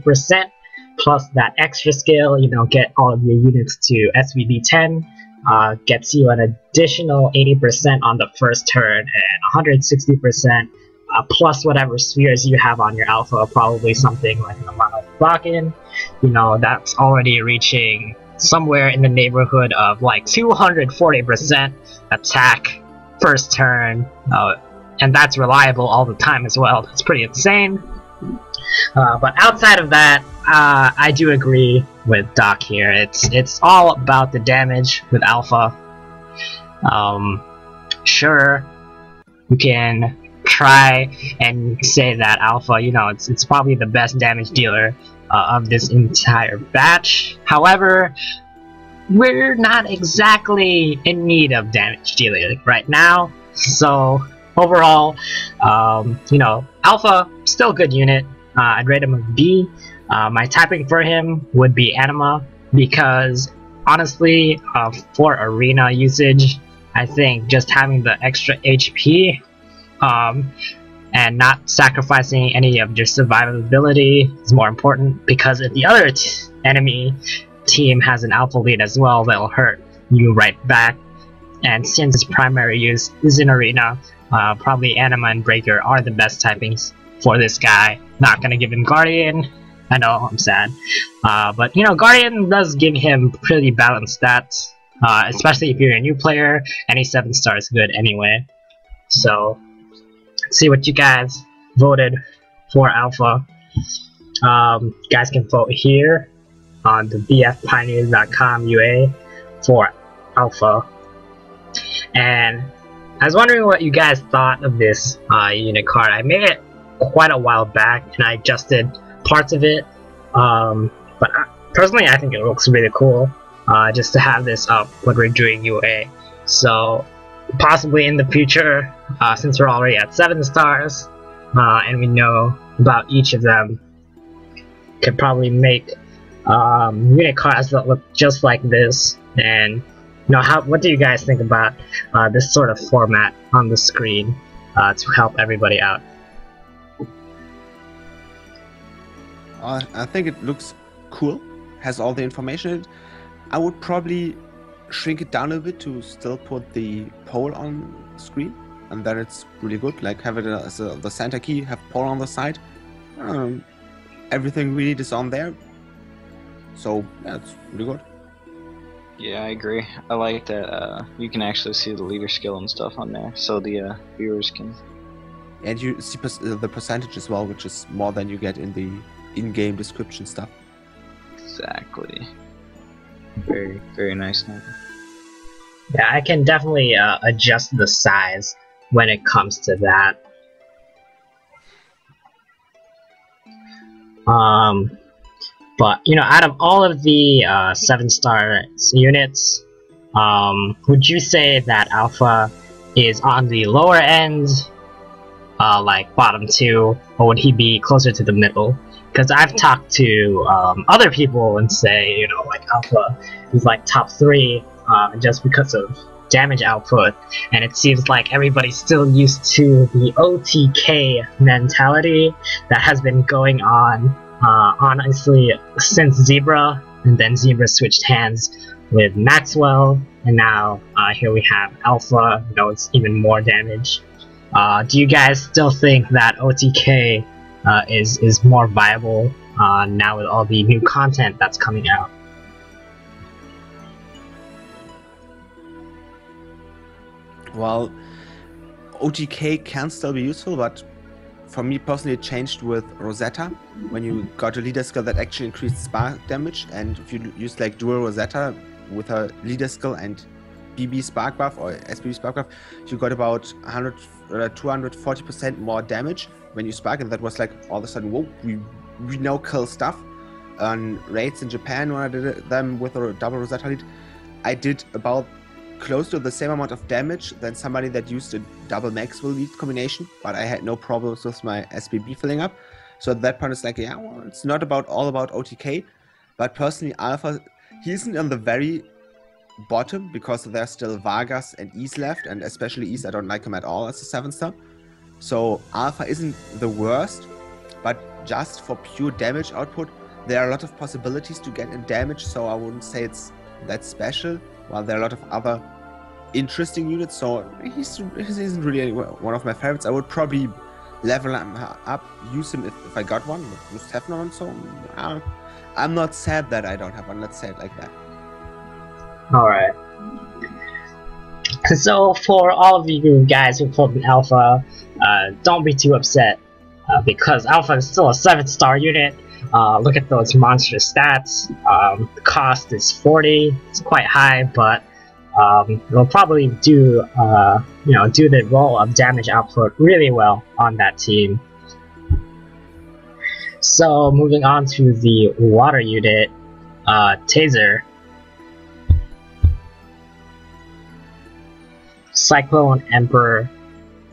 80%, plus that extra skill, get all of your units to SVB 10, gets you an additional 80% on the first turn and 160% plus whatever spheres you have on your alpha, probably something like an amount of lock-in. That's already reaching somewhere in the neighborhood of like 240% attack first turn, and that's reliable all the time as well. That's pretty insane. But outside of that, I do agree with Doc here. It's all about the damage with alpha. Sure, you can try and say that alpha, it's probably the best damage dealer of this entire batch. However, we're not exactly in need of damage dealing right now, so overall, alpha, still a good unit. I'd rate him a B. My typing for him would be anima, because honestly, for arena usage, I think just having the extra HP and not sacrificing any of your survivability is more important, because if the other enemy team has an alpha lead as well, that'll hurt you right back. And since his primary use is in arena, probably anima and breaker are the best typings for this guy. Not gonna give him guardian. I know, I'm sad. But guardian does give him pretty balanced stats, especially if you're a new player. Any 7-star is good anyway. So let's see what you guys voted for alpha. You guys can vote here on the bfpioneers.com UA for alpha. And I was wondering what you guys thought of this unit card. I made it quite a while back and I adjusted parts of it, but personally I think it looks really cool just to have this up when we're doing UA. So possibly in the future, since we're already at 7 stars and we know about each of them, could probably make unit cards that look just like this. And what do you guys think about this sort of format on the screen to help everybody out? I think it looks cool, has all the information in it. I would probably shrink it down a bit to still put the pole on screen, and then it's really good. Like have it as the center key, have pole on the side. Everything we need is on there. So yeah, it's really good. Yeah, I agree. I like that you can actually see the leader skill and stuff on there, so the viewers can. And you see the percentage as well, which is more than you get in the in-game description stuff. Exactly. Very, very nice. Yeah, I can definitely adjust the size when it comes to that. But out of all of the 7-star units, would you say that alpha is on the lower end, like bottom 2, or would he be closer to the middle? Because I've talked to other people and say, like alpha is like top 3 just because of damage output, and it seems like everybody's still used to the OTK mentality that has been going on honestly since Zebra, and then Zebra switched hands with Maxwell, and now here we have alpha. It's even more damage. Do you guys still think that OTK is more viable now with all the new content that's coming out? Well, OTK can still be useful, but for me personally it changed with Rosetta, when you got a leader skill that actually increased spark damage, and if you use like dual Rosetta with a leader skill and BB spark buff or SBB spark buff, you got about 240% more damage when you spark, and that was like all of a sudden, whoa, we now kill stuff. On raids in Japan, when I did them with a double Rosetta lead, I did about close to the same amount of damage than somebody that used a double Maxwell lead combination, but I had no problems with my SBB filling up. So at that point it's like, yeah, well, it's not all about OTK, but personally alpha, he isn't on the very bottom because there's still Vargas and Ease left, and especially Ease, I don't like him at all as a 7-star. So alpha isn't the worst, but just for pure damage output, there are a lot of possibilities to get in damage, so I wouldn't say it's that special, while there are a lot of other interesting units, so he isn't really one of my favorites. I would probably level him up, use him if I got one, but just have none, so I'm not sad that I don't have one, let's say it like that. Alright. So for all of you guys who pulled an Alpha, don't be too upset, because Alpha is still a 7-star unit. Look at those monstrous stats. The cost is 40, it's quite high, but it'll probably do do the role of damage output really well on that team. So moving on to the water unit, Tazer. Cyclone Emperor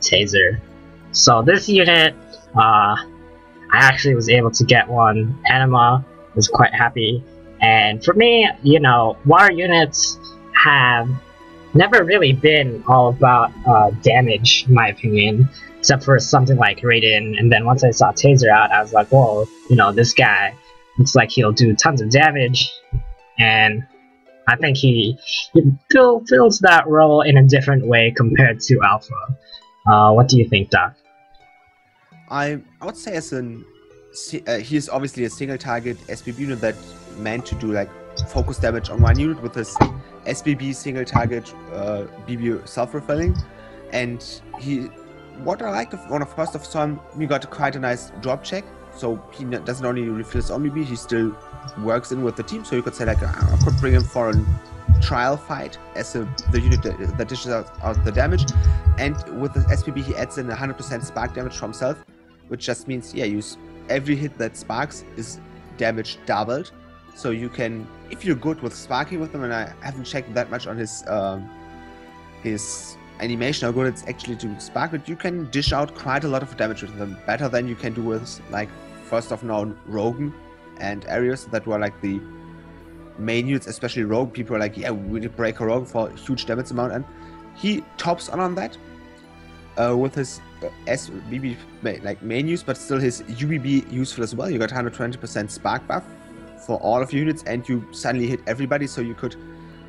Tazer. So this unit, I actually was able to get one. Anima was quite happy, and for me, water units have never really been all about damage, in my opinion, except for something like Raiden. And then once I saw Tazer out, I was like, whoa, this guy looks like he'll do tons of damage, and I think he fills that role in a different way compared to Alpha. What do you think, Doc? I would say he is obviously a single target SBB unit that meant to do like focus damage on one unit with his SBB single target BB self-refilling, and what I like when I first saw him, he got quite a nice drop check, so he doesn't only refill his own BB, he still works in with the team, so you could say like I could bring him for a trial fight as the unit that dishes out the damage, and with the SPB he adds in 100% spark damage for himself, which just means use every hit that sparks is damage doubled, so you can, if you're good with sparking with them, and I haven't checked that much on his animation how good it's actually to spark, but you can dish out quite a lot of damage with them, better than you can do with like first of known Rogan and Arius that were like the main units, especially Rogue. People are like, yeah, we need to break a Rogue for a huge damage amount, and he tops on that with his SBB like main use, but still his UBB useful as well. You got 120% spark buff for all of your units, and you suddenly hit everybody, so you could,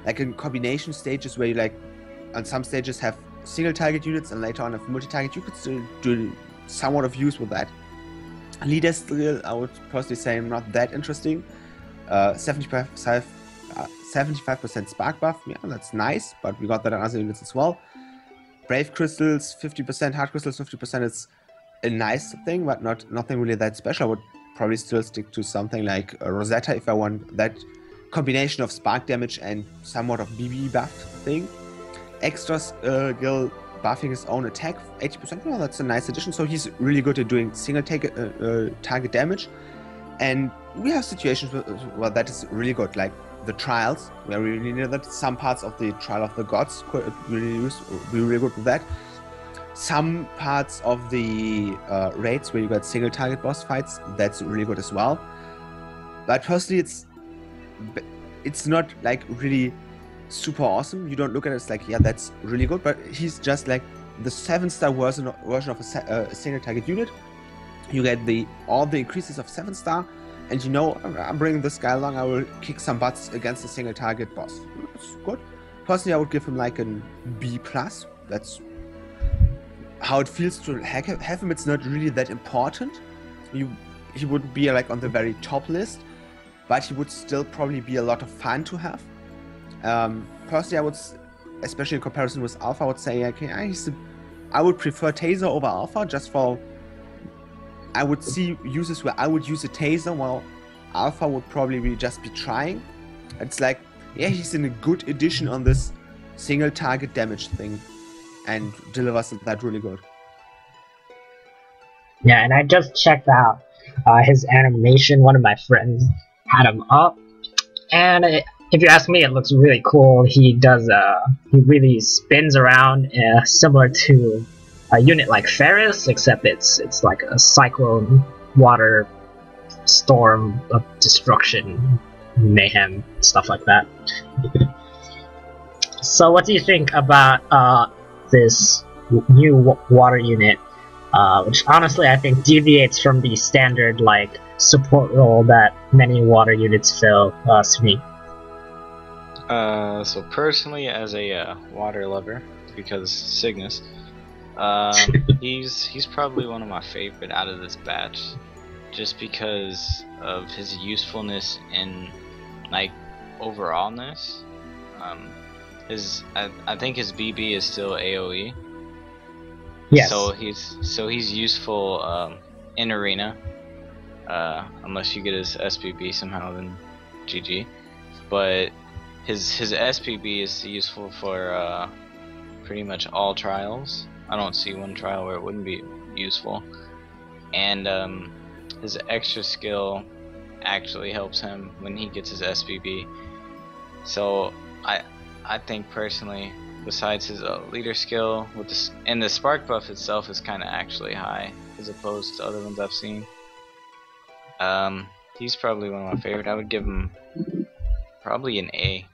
like in combination stages where you like on some stages have single target units and later on have multi-target, you could still do somewhat of use with that. Leader still, I would personally say, not that interesting. 75% spark buff, yeah, that's nice, but we got that on other units as well. Brave crystals, 50%, hard crystals, 50%. It's a nice thing, but nothing really that special. I would probably still stick to something like Rosetta if I want that combination of spark damage and somewhat of BB buffed thing. Extra skill buffing his own attack, 80%, well, that's a nice addition, so he's really good at doing single target damage, and we have situations where that is really good, like the trials, where we really know that some parts of the Trial of the Gods could be really good with that. Some parts of the raids where you got single target boss fights, that's really good as well. But personally, it's not like really super awesome. You don't look at it as like, yeah, that's really good, but he's just like the 7-star version of a single target unit. You get all the increases of 7-star, and I'm bringing this guy along, I will kick some butts against a single target boss. That's good. Personally, I would give him like an B+. That's how it feels to have him. It's not really that important. He wouldn't be like on the very top list, but he would still probably be a lot of fun to have. Personally, I would, especially in comparison with Alpha, I would say, okay, I would prefer Tazer over Alpha, just for, I would see uses where I would use a Tazer while Alpha would probably just be trying. It's like, yeah, he's in a good addition on this single target damage thing and delivers that really good. Yeah, and I just checked out his animation. One of my friends had him up, and if you ask me, it looks really cool. He really spins around, similar to a unit like Ferris, except it's like a cyclone, water, storm of destruction, mayhem, stuff like that. So what do you think about this new water unit, which honestly I think deviates from the standard like support role that many water units fill. Sweet. So personally, as a water lover, because Cygnus, he's probably one of my favorite out of this batch, just because of his usefulness in like overallness. I think his BB is still AOE. Yes. So he's useful in arena, unless you get his SPB somehow, then GG. But his SPB is useful for pretty much all trials. I don't see one trial where it wouldn't be useful. And his extra skill actually helps him when he gets his SPB. So I think personally, besides his leader skill, with this, and the spark buff itself is kind of actually high as opposed to other ones I've seen. He's probably one of my favorite. I would give him probably an A.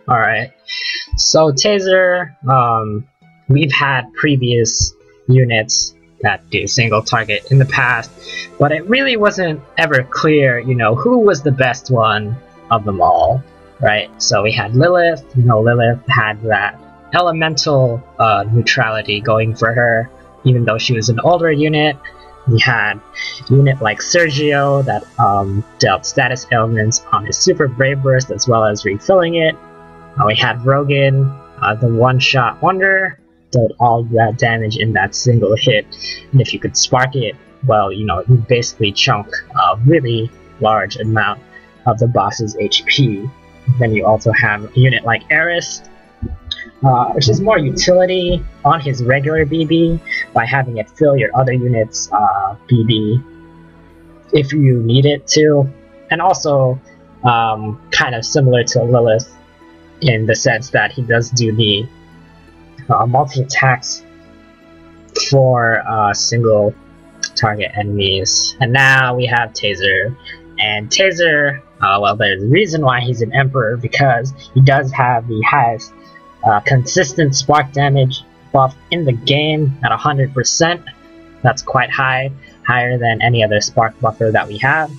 Alright, so Tazer, we've had previous units that do single target in the past, but it really wasn't ever clear, you know, who was the best one of them all, right? So we had Lilith. You know, Lilith had that elemental neutrality going for her, even though she was an older unit. We had a unit like Sergio that dealt status ailments on his Super Brave Burst as well as refilling it. We had Rogan, the one-shot wonder, dealt all that damage in that single hit, and if you could spark it, well, you know, you basically chunk a really large amount of the boss's HP. Then you also have a unit like Eris, which is more utility on his regular BB by having it fill your other unit's BB if you need it to, and also kind of similar to Lilith in the sense that he does do the multi-attacks for single target enemies. And now we have Tazer, and Tazer, well, there's a reason why he's an Emperor, because he does have the highest consistent spark damage buff in the game at 100%. That's quite high, higher than any other spark buffer that we have.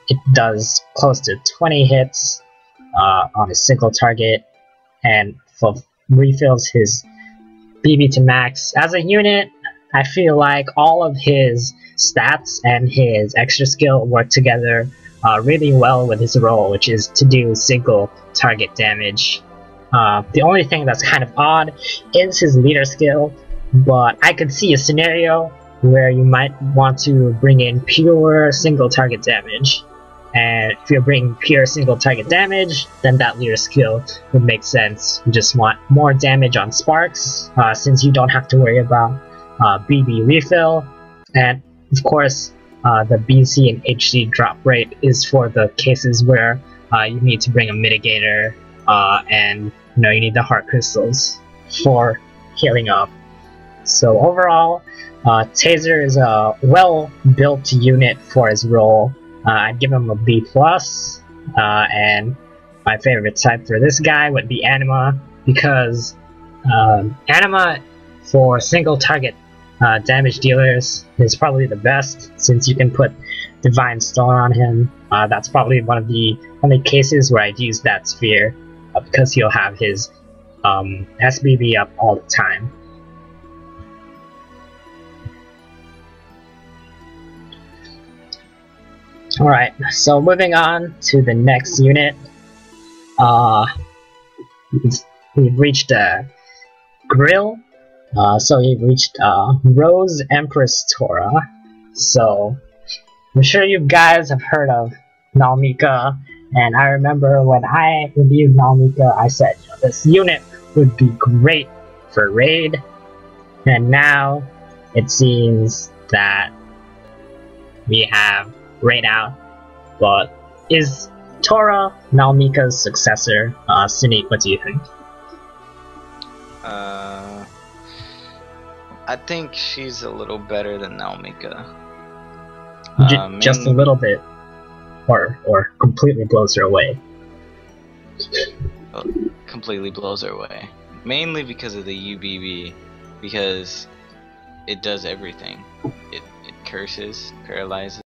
It does close to 20 hits on a single target, and refills his BB to max. As a unit, I feel like all of his stats and his extra skill work together really well with his role, which is to do single target damage. The only thing that's kind of odd is his leader skill, but I could see a scenario where you might want to bring in pure single target damage. And if you're bringing pure single target damage, then that leader skill would make sense. You just want more damage on sparks, since you don't have to worry about BB refill. And of course, the BC and HC drop rate is for the cases where you need to bring a mitigator, and you know, you need the heart crystals for healing up. So overall, Tazer is a well-built unit for his role. I'd give him a B+, and my favorite type for this guy would be Anima, because Anima for single target damage dealers is probably the best, since you can put Divine Stone on him. That's probably one of the only cases where I'd use that sphere, because he'll have his SBB up all the time. Alright, so moving on to the next unit. We've reached Grill. So we've reached Rose Empress Tora. So I'm sure you guys have heard of Nalmika, and I remember when I reviewed Nalmika, I said, you know, this unit would be great for raid, and now it seems that we have raid out. But is Tora Nalmika's successor? Sinead, what do you think? I think she's a little better than Nalmika. Just a little bit, or completely blows her away. Completely blows her away. Mainly because of the UBB because it does everything. It curses, paralyzes.